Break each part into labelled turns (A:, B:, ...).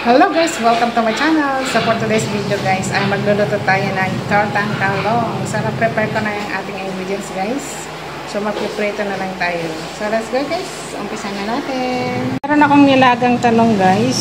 A: Hello guys! Welcome to my channel. So for today's video guys, ay magluluto tayo ng tortang talong. So na-prepare ko na yung ating ingredients guys. So magpiprito na lang tayo. So let's go guys. Umpisa na natin. Meron akong nilagang talong guys.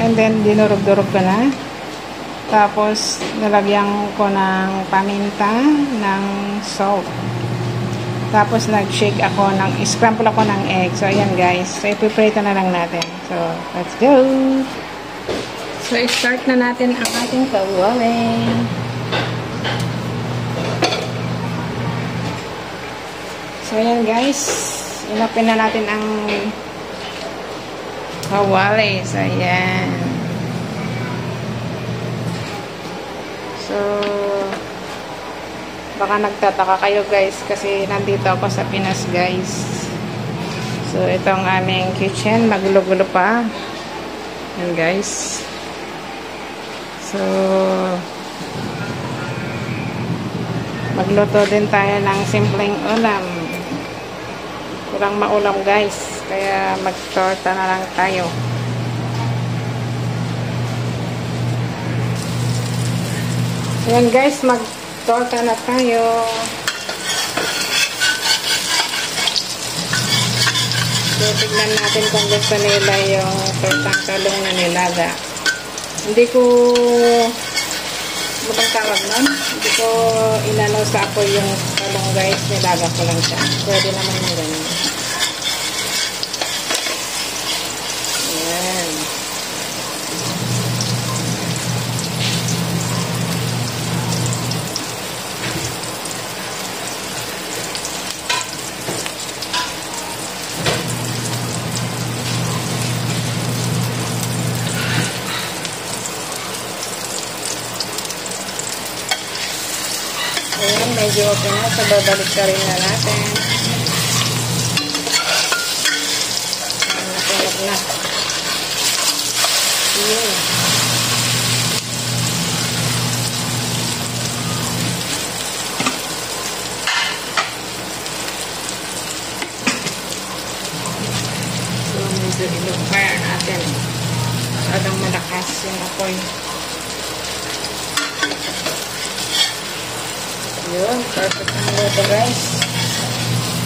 A: And then dinurog-durog ko na. Tapos nalagyan ko ng paminta, ng salt. Tapos nag-shake ako scramble ako ng egg. So ayan guys. So ipiprito na lang natin. So let's go! So, i-start na natin ang ating kawali. So, ayan guys. Inapin na natin ang kawali. So, ayan. So, baka nagtataka kayo guys kasi nandito ako sa Pinas guys. So, ito ang aming kitchen. Magulo-gulo pa. Ayan guys. So, magluto din tayo ng simpleng ulam. Kurang maulam guys. Kaya mag-torta na lang tayo. Ayan guys, mag-torta na tayo. So, tignan natin kung gusto nila yung tortang talong na nilaga. Hindi ko butang tawag nun. Hindi ko inanaw sa apoy yung talong guys. Nilaga ko lang siya. Pwede naman yung ganyan. Ayan. Ayan, medyo okay na. So, babalik ka rin na natin. Natulog na. Ayan. So, medyo ilog-fire natin. Masyadong malakas yung apoy. Yun, perfect ang luto guys.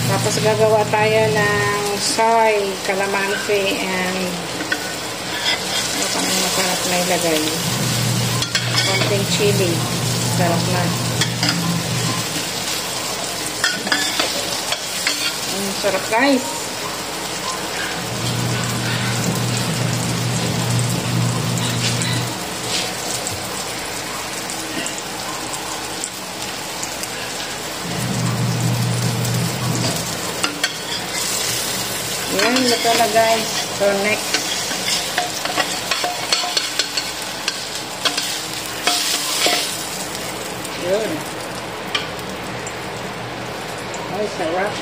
A: Tapos gagawa tayo ng soy, calamansi, and ano pa nang masarap na ilagay. Konting chili. Sarap na. Sarap guys. Yan, luto na guys. So, next. Yun. Ay, sarap.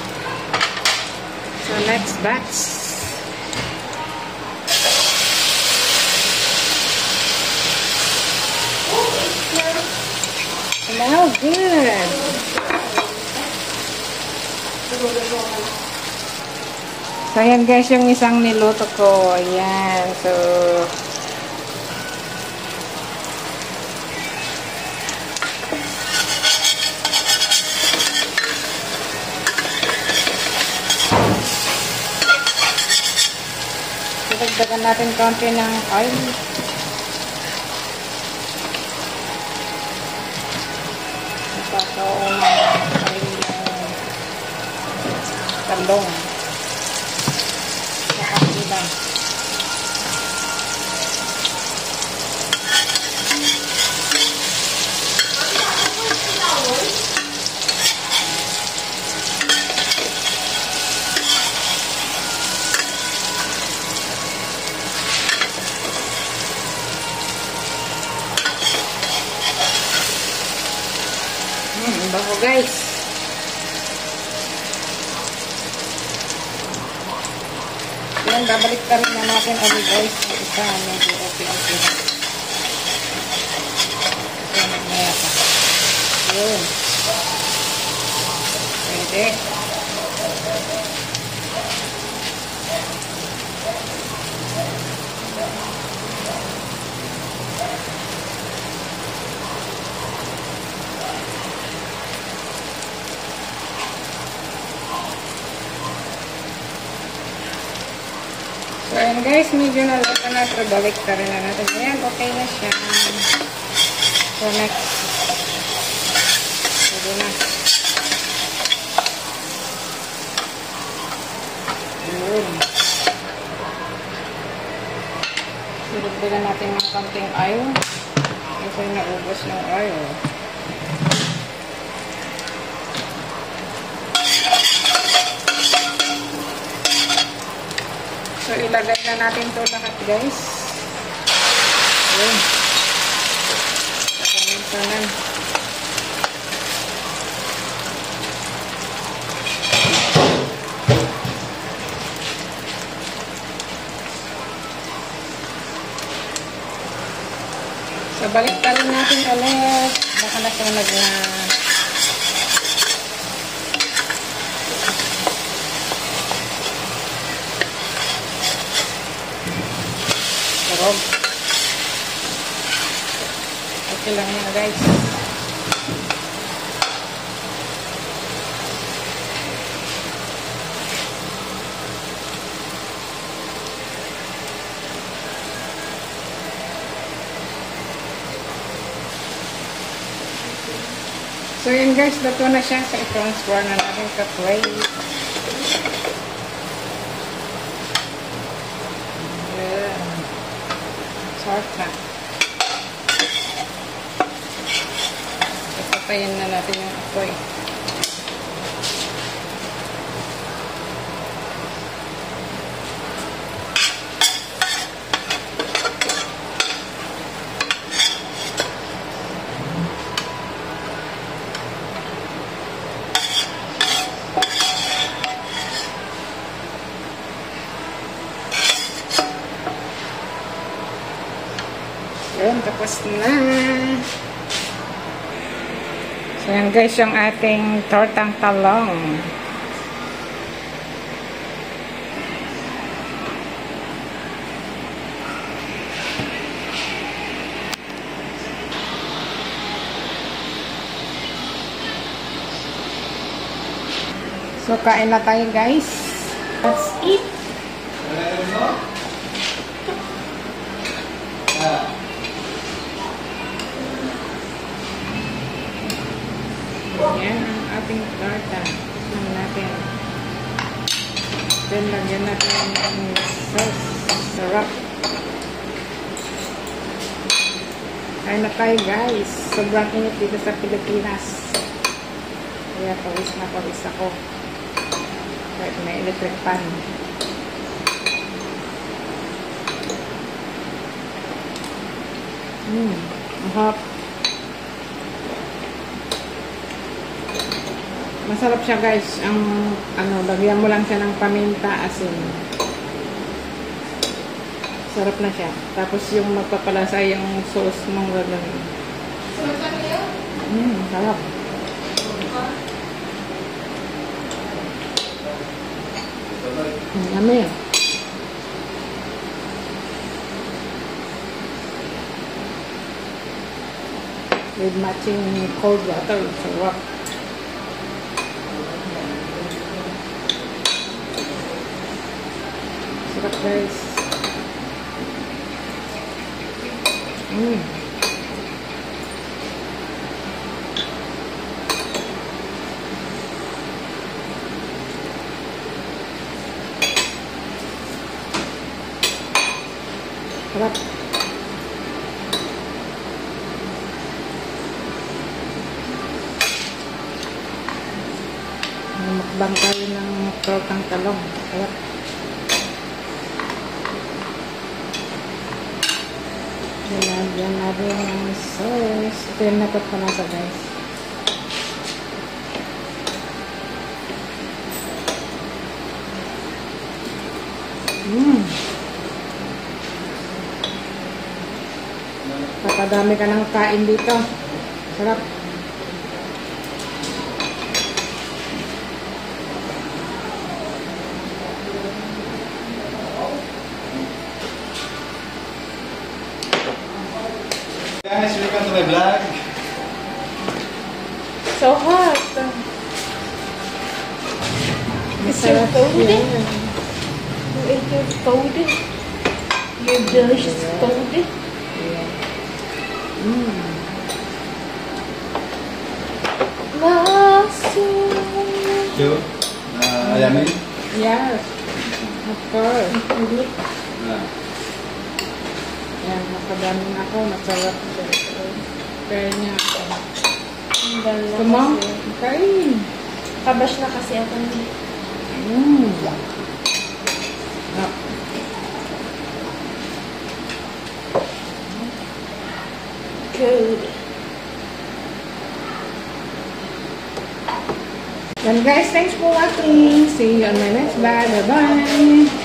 A: So, next batch. Smells good. So, ayan guys, yung isang niluto ko. Ayan. So, dagdagan natin konti ng oil. Ipakaon ng oil ng talong. Bago guys. Yan, babalik ka rin na natin ulit guys. Isa, medyo okay. Ito, nagmaya pa. Yun. Pwede. Ayan guys, medyo naluto na ito. Balik ka rin na natin. Ayan, okay na siya. So next. Pwede na. Ayan. Sirugdagan natin ng konting oil. Kasi naubos ng oil. So, ilagay na natin ito lahat, guys. Ayan. Ganun. So, balik pa rin natin ulit. Baka nasunog na. Okay lang yan guys. So yun guys, luto na siya. So i-transfer na natin sa plate. Sarap. Patayin na natin yung apoy. Yun, tapos na. So, yan guys, yung ating tortang talong. So, kain na tayo guys. Let's eat. Yan ang ating torta. Tignan natin. Then, lagyan natin ng sauce. Sarap. Kain na tayo guys. Sobrang init dito sa Pilipinas. Kaya pawis na pawis ako. Kahit may electric pan. Mahap. Masarap siya guys. Ang lagyan mo lang siya ng paminta, asin. Sarap na siya. Tapos yung magpapalasa yung sauce mong gagawin. Sarap. Yummy. With matching cold water. Sarap. Sarap guys. Sarap. Mukbang tayo ng tortang talong. Sarap. Nilagyan natin ang sauce. Ito yung napapalasa guys. Papadami ka ng kain dito. Sarap.
B: Guys, welcome to my vlog.
A: So hot. It's so cold. You ate your cold.
C: Very delicious food. Lasso.
B: So, ayamin?
A: Yes. Of course.
B: Ah.
A: Yan, nakadami na ako. Masarap siya. Kaya niya ako.
C: Ang ganda
A: Come on.
C: kasi.
A: Kain.
C: Kabash na kasi ako.
A: Ah.
C: Good.
A: Then guys, thanks for watching. See you on my next vlog. Bye-bye.